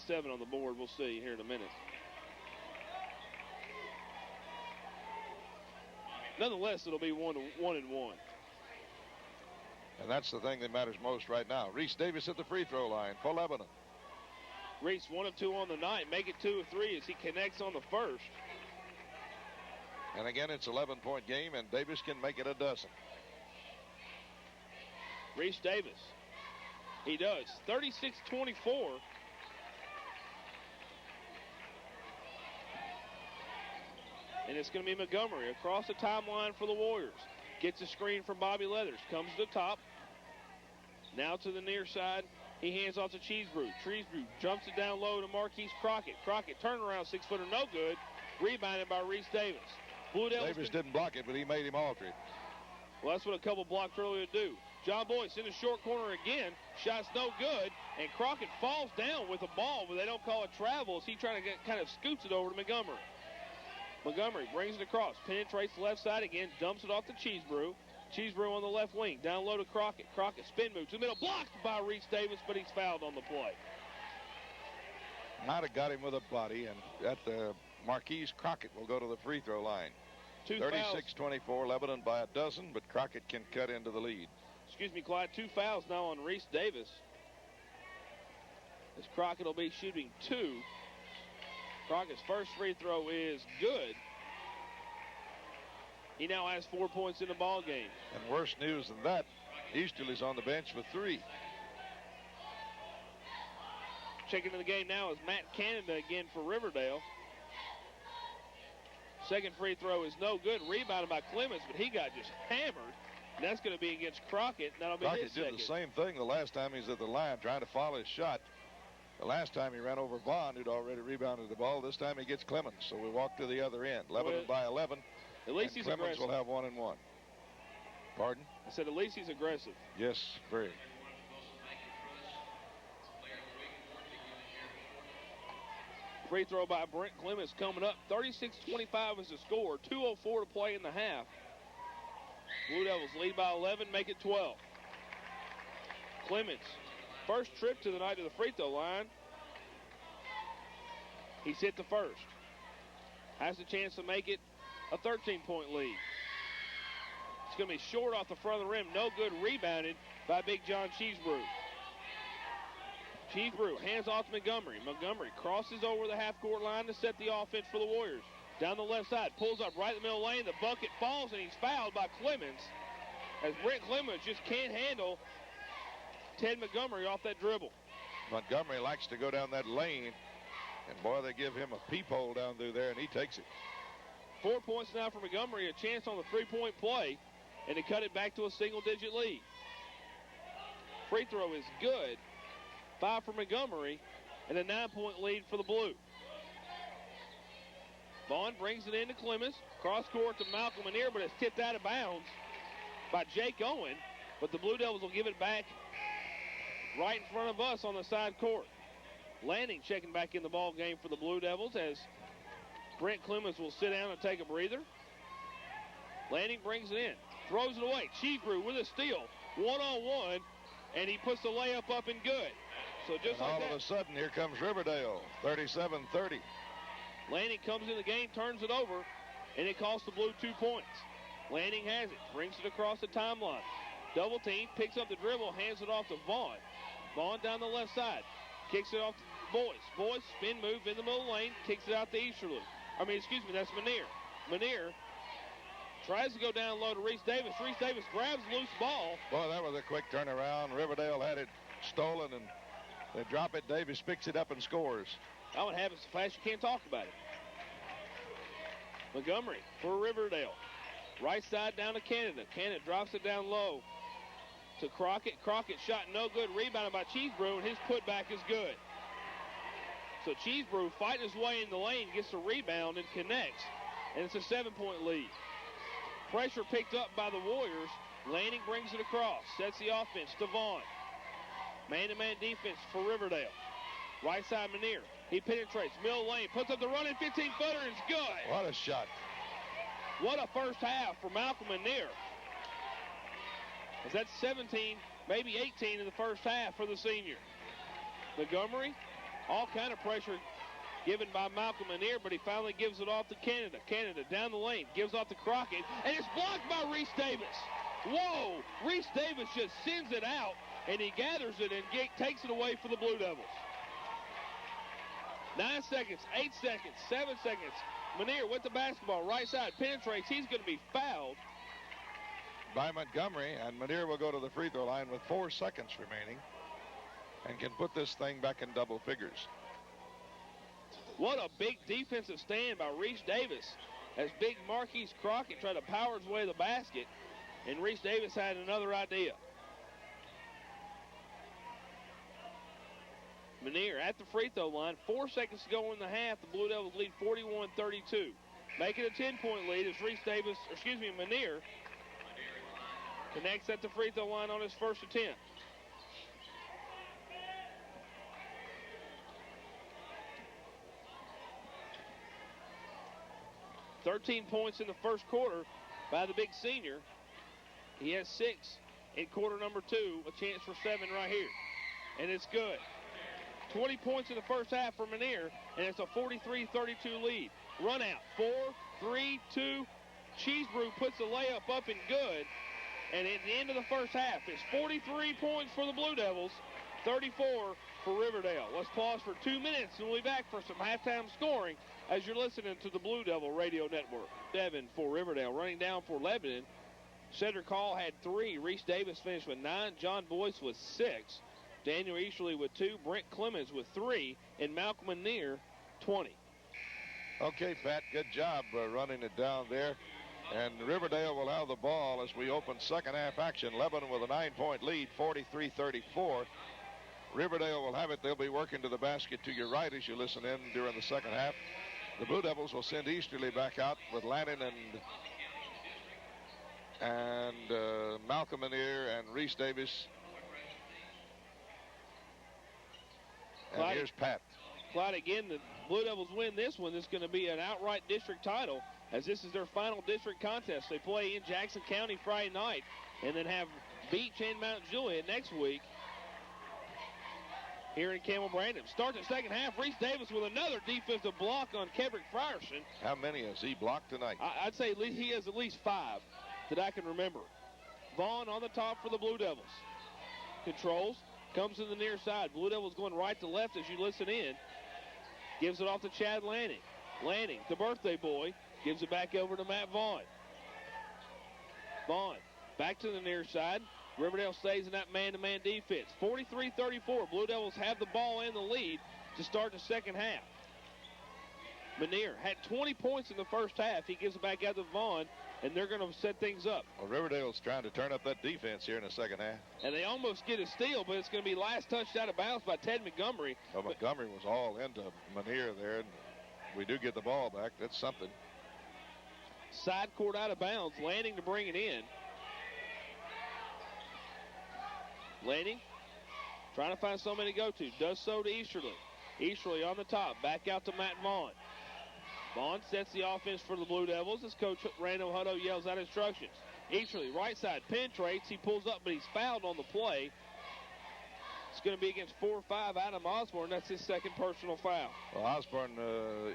7 on the board. We'll see here in a minute. Nonetheless, it'll be 1-1. And that's the thing that matters most right now. Reese Davis at the free throw line for Lebanon. Reese 1 of 2 on the night. Make it 2 of 3 as he connects on the first. And again, it's an 11-point game, and Davis can make it a dozen. Reese Davis. He does. 36-24. And it's going to be Montgomery across the timeline for the Warriors. Gets a screen from Bobby Leathers. Comes to the top. Now to the near side. He hands off to Cheesebrew. Cheesebrew jumps it down low to Marquise Crockett. Crockett turnaround 6-footer, no good. Rebounded by Reese Davis. Blue Devils Davis didn't block it, but he made him alter it. Well, that's what a couple blocks earlier do. John Boyce in the short corner again. Shot's no good. And Crockett falls down with a ball, but they don't call it travel as he trying to kind of scoots it over to Montgomery. Montgomery brings it across, penetrates the left side again, dumps it off to Cheesebrew. Cheesebrew on the left wing, down low to Crockett. Crockett spin move to the middle, blocked by Reese Davis, but he's fouled on the play. Might have got him with a body, and at the Marquise Crockett will go to the free throw line. 36-24, Lebanon by a dozen, but Crockett can cut into the lead. Excuse me, Clyde, 2 fouls now on Reese Davis. As Crockett will be shooting 2. Crockett's first free throw is good. He now has 4 points in the ball game. And worse news than that, Easterly's on the bench with 3. Checking in the game now is Matt Canada again for Riverdale. Second free throw is no good. Rebounded by Clemens, but he got just hammered. And that's going to be against Crockett. That'll be Crockett his second. did the same thing the last time he was at the line trying to follow his shot. The last time he ran over Vaughn, who'd already rebounded the ball. This time he gets Clemens, so we walk to the other end. Lebanon by 11. At least he's Clemens aggressive. will have 1 and 1. Pardon? I said at least he's aggressive. Yes, very. Free throw by Brent Clemens coming up. 36-25 is the score. 2:04 to play in the half. Blue Devils lead by 11, make it 12. Clemens, first trip to the night to the free throw line. He's hit the first. Has a chance to make it a 13-point lead. It's going to be short off the front of the rim. No good, rebounded by Big John Cheesebrew. Cheesebrew hands off to Montgomery. Montgomery crosses over the half-court line to set the offense for the Warriors. Down the left side, pulls up right in the middle lane. The bucket falls, and he's fouled by Clemens. As Brent Clemens just can't handle Ted Montgomery off that dribble. Montgomery likes to go down that lane, and boy, they give him a peephole down through there, and he takes it. 4 points now for Montgomery, a chance on the three-point play, and to cut it back to a single-digit lead. Free throw is good. 5 for Montgomery, and a 9-point lead for the Blue. Vaughn brings it into Clemens. Cross-court to Malcolm Lanier, but it's tipped out of bounds by Jake Owen. But the Blue Devils will give it back right in front of us on the side court. Lanning checking back in the ball game for the Blue Devils as Brent Clemens will sit down and take a breather. Lanning brings it in, throws it away. Cheesebrew with a steal, one-on-one, and he puts the layup up and good. So just and like all that, of a sudden, here comes Riverdale, 37-30. Lanning comes in the game, turns it over, and it costs the Blue 2 points. Lanning has it, brings it across the timeline. Double team, picks up the dribble, hands it off to Vaughn. Vaughn down the left side, kicks it off to Boyce. Boyce, spin move in the middle lane, kicks it out to Easterly. That's Manier. Manier tries to go down low to Reese Davis. Reese Davis grabs the loose ball. Boy, that was a quick turnaround. Riverdale had it stolen, and they drop it. Davis picks it up and scores. That one happens so fast you can't talk about it. Montgomery for Riverdale. Right side down to Canada. Canada drops it down low to Crockett. Crockett shot no good. Rebounded by Cheesebrew, and his putback is good. So Cheesebrew fighting his way in the lane, gets the rebound and connects. And it's a 7-point lead. Pressure picked up by the Warriors. Lanning brings it across. Sets the offense to Vaughn. Man-to-man defense for Riverdale. Right side Manier. He penetrates. Middle lane. Puts up the running 15-footer and it's good. What a shot. What a first half for Malcolm Manier. As that's 17, maybe 18 in the first half for the senior. Montgomery all kind of pressure given by Malcolm Lanier, but he finally gives it off to Canada. Canada down the lane, gives off to Crockett, and it's blocked by Reese Davis. Whoa! Reese Davis just sends it out, and he gathers it and takes it away for the Blue Devils. 9 seconds, 8 seconds, 7 seconds. Lanier with the basketball, right side, penetrates. He's going to be fouled by Montgomery, and Lanier will go to the free throw line with 4 seconds remaining and can put this thing back in double figures. What a big defensive stand by Reese Davis as big Marquise Crockett tried to power his way to the basket, and Reese Davis had another idea. Lanier at the free throw line, 4 seconds to go in the half. The Blue Devils lead 41-32. Making a 10-point lead as Lanier connects at the free throw line on his first attempt. $13 points in the first quarter by the big senior. He has 6 in quarter number 2, a chance for 7 right here. And it's good. 20 points in the first half for Lanier, and it's a 43-32 lead. Run out, 4, 3, 2. Cheesebrew puts the layup up and good. And at the end of the first half, it's 43 points for the Blue Devils, 34 for Riverdale. Let's pause for 2 minutes, and we'll be back for some halftime scoring as you're listening to the Blue Devil Radio Network. Devin for Riverdale, running down for Lebanon. Cedric Hall had 3. Reese Davis finished with 9. John Boyce with 6. Daniel Easterly with 2. Brent Clemens with 3. And Malcolm Lanier, 20. Okay, Pat, good job running it down there. And Riverdale will have the ball as we open second half action. Lebanon with a 9-point lead, 43-34. Riverdale will have it. They'll be working to the basket to your right as you listen in during the second half. The Blue Devils will send Easterly back out with Lannon and Malcolm Lanier and Reese Davis. And Clyde, here's Pat. Clyde, again, the Blue Devils win this one. This is going to be an outright district title, as this is their final district contest. They play in Jackson County Friday night and then have Beach and Mount Juliet next week here in Campbell Brandon. Start the second half. Reese Davis with another defensive block on Kedrick Frierson. How many has he blocked tonight? I'd say he has at least 5 that I can remember. Vaughn on the top for the Blue Devils. Controls. Comes to the near side. Blue Devils going right to left as you listen in. Gives it off to Chad Lanning. Lanning, the birthday boy, gives it back over to Matt Vaughn. Vaughn back to the near side. Riverdale stays in that man-to-man defense. 43-34. Blue Devils have the ball and the lead to start the second half. Lanier had 20 points in the first half. He gives it back out to Vaughn, and they're going to set things up. Well, Riverdale's trying to turn up that defense here in the second half. And they almost get a steal, but it's going to be last touched out of bounds by Ted Montgomery. Well, Montgomery was all into Lanier there, and we do get the ball back. That's something. Side court out of bounds. Lanning to bring it in. Lanning trying to find somebody to go to. Does so to Easterly. Easterly on the top. Back out to Matt Vaughn. Vaughn sets the offense for the Blue Devils as Coach Randall Hutto yells out instructions. Easterly, right side, penetrates. He pulls up, but he's fouled on the play. It's going to be against 4'5" Adam Osborne. That's his second personal foul. Well, Osborne,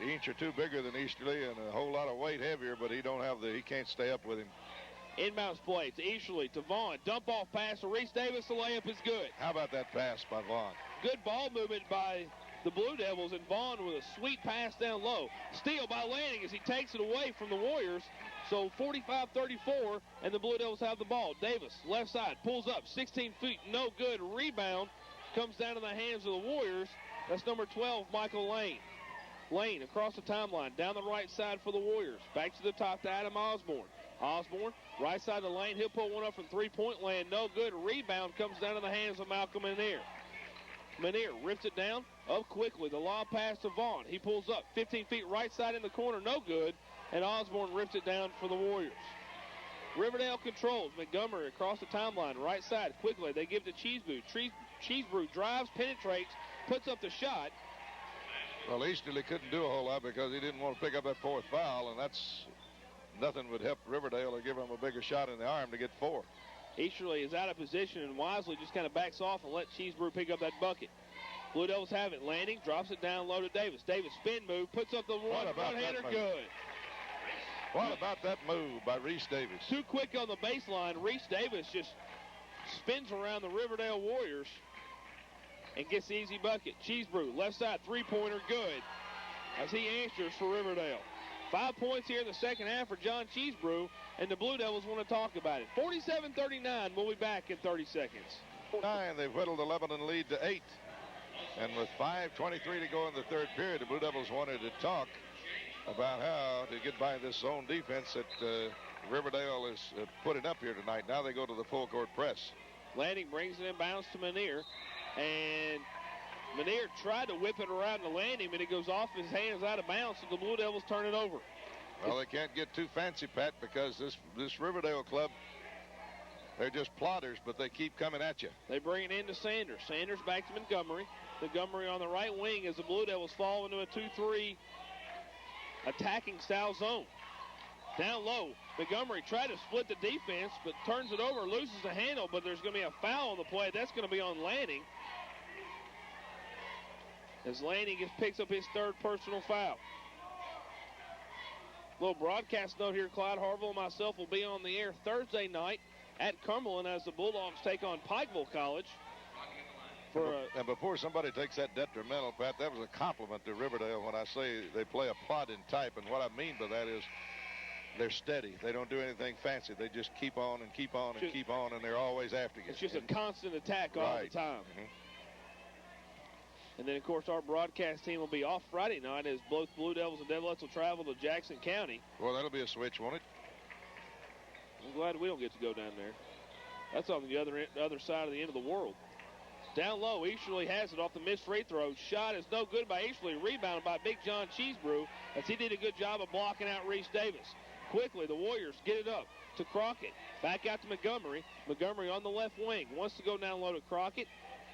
inch or two bigger than Easterly and a whole lot of weight heavier, but he can't stay up with him. Inbounds play to Easterly, to Vaughn. Dump off pass to Reese Davis. The layup is good. How about that pass by Vaughn? Good ball movement by the Blue Devils, and Vaughn with a sweet pass down low. Steal by Lanning as he takes it away from the Warriors. So 45-34, and the Blue Devils have the ball. Davis, left side, pulls up, 16 feet, no good. Rebound comes down in the hands of the Warriors. That's number 12, Michael Lane. Lane across the timeline, down the right side for the Warriors. Back to the top to Adam Osborne. Osborne, right side of the lane. He'll pull one up from three-point land. No good. Rebound comes down in the hands of Malcolm Lanier. Lanier rips it down up quickly. The lob pass to Vaughn. He pulls up 15 feet right side in the corner. No good. And Osborne rips it down for the Warriors. Riverdale controls. Montgomery across the timeline. Right side quickly. They give to Cheesebrew. Cheesebrew drives, penetrates, puts up the shot. Well, Easterly couldn't do a whole lot because he didn't want to pick up that 4th foul, and that's nothing would help Riverdale or give him a bigger shot in the arm to get 4. Easterly is out of position and wisely just kind of backs off and lets Cheesebrew pick up that bucket. Blue Devils have it. Landing, drops it down low to Davis. Davis spin move, puts up the one-hander, good. What about that move by Reese Davis? Too quick on the baseline. Reese Davis just spins around the Riverdale Warriors and gets the easy bucket. Cheesebrew, left side, three-pointer, good, as he answers for Riverdale. 5 points here in the second half for John Cheesebrew, and the Blue Devils want to talk about it. 47-39, we'll be back in 30 seconds. 9, they've whittled the Lebanon lead to 8. And with 5:23 to go in the third period, the Blue Devils wanted to talk about how to get by this zone defense that Riverdale is putting up here tonight. Now they go to the full court press. Lanning brings it in bounds to Manier, and Manier tried to whip it around to Lanning, but it goes off his hands out of bounds, so the Blue Devils turn it over. Well, they can't get too fancy, Pat, because this Riverdale club, they're just plotters, but they keep coming at you. They bring it into Sanders. Sanders back to Montgomery. Montgomery on the right wing as the Blue Devils fall into a 2-3 attacking style zone. Down low, Montgomery tried to split the defense, but turns it over, loses the handle, but there's going to be a foul on the play. That's going to be on Lanning, as Lanning picks up his third personal foul. Little broadcast note here, Clyde Harville and myself will be on the air Thursday night at Cumberland as the Bulldogs take on Pikeville College. And before somebody takes that detrimental, Pat, that was a compliment to Riverdale when I say they play a plotting type. And what I mean by that is they're steady. They don't do anything fancy. They just keep on and keep on and keep on, and they're always after you. It's just a constant attack all the time. Mm-hmm. And then, of course, our broadcast team will be off Friday night as both Blue Devils and Devlettes will travel to Jackson County. Well, that'll be a switch, won't it? I'm glad we don't get to go down there. That's on the other side of the end of the world. Down low, Easterly has it off the missed free throw. Shot is no good by Easterly. Rebounded by Big John Cheesebrew, as he did a good job of blocking out Reese Davis. Quickly, the Warriors get it up to Crockett. Back out to Montgomery. Montgomery on the left wing. Wants to go down low to Crockett.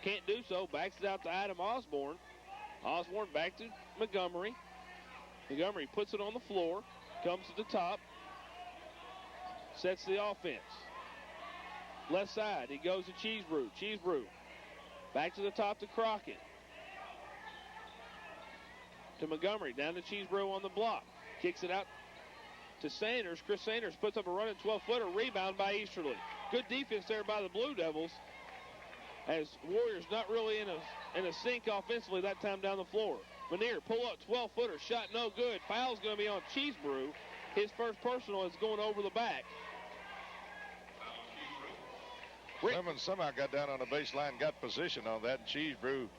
Can't do so. Backs it out to Adam Osborne. Osborne back to Montgomery. Montgomery puts it on the floor. Comes to the top. Sets the offense. Left side, he goes to Cheesebrew. Cheesebrew back to the top to Crockett. To Montgomery, down to Cheesebrew on the block. Kicks it out to Sanders. Chris Sanders puts up a running 12-footer. Rebound by Easterly. Good defense there by the Blue Devils, as Warriors not really in a sync offensively that time down the floor. Manier, pull up 12-footer. Shot no good. Foul's going to be on Cheesebrew. His first personal is going over the back. Clemens somehow got down on the baseline, got position on that, and Cheesebrew,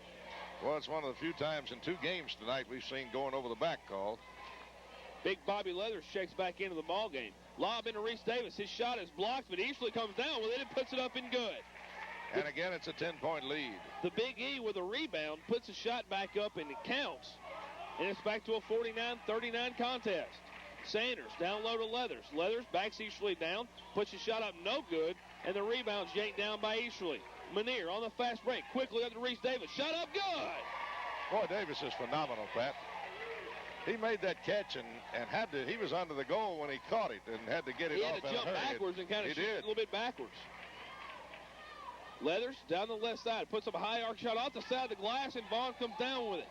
well, it's one of the few times in 2 games tonight we've seen going over the back call. Big Bobby Leathers checks back into the ball game. Lob into Reese Davis. His shot is blocked, but Easterly comes down with it and puts it up and good. And again, it's a 10-point lead. The Big E with a rebound puts a shot back up, and it counts. And it's back to a 49-39 contest. Sanders down low to Leathers. Leathers backs Easterly down, puts his shot up, no good, and the rebound's yanked down by Easterly. Manier on the fast break, quickly up to Reese Davis. Shot up, good! Boy, Davis is phenomenal, Pat. He made that catch and he was under the goal when he caught it and had to get it off in a hurry. He had to jump backwards and kind of shoot a little bit backwards. Leathers down the left side, puts up a high arc shot off the side of the glass, and Vaughn comes down with it.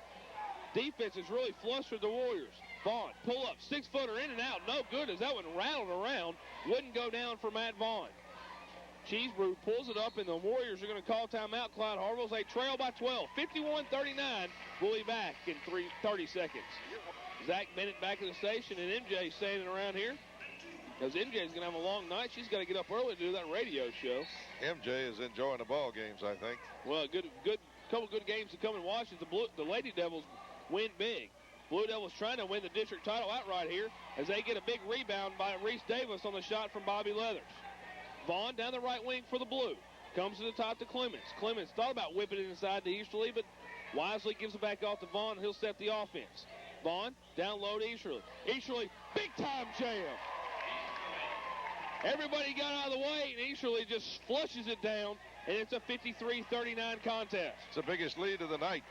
Defense is really flush with the Warriors. Vaughn, pull up, 6-footer in and out, no good as that one rattled around. Wouldn't go down for Matt Vaughn. Cheesebrew pulls it up, and the Warriors are going to call timeout. Clyde Harville, they trail by 12. 51-39. We'll be back in 30 seconds. Zach Bennett back at the station, and MJ standing around here, because MJ's going to have a long night. She's got to get up early to do that radio show. MJ is enjoying the ball games, I think. Well, couple good games to come and watch as the Lady Devils win big. Blue Devils trying to win the district title outright here as they get a big rebound by Reese Davis on the shot from Bobby Leathers. Vaughn down the right wing for the Blue. Comes to the top to Clemens. Clemens thought about whipping it inside to Easterly, but wisely gives it back off to Vaughn. He'll set the offense. Vaughn down low to Easterly. Easterly, big time jam. Everybody got out of the way, and Easterly just flushes it down, and it's a 53-39 contest. It's the biggest lead of the night.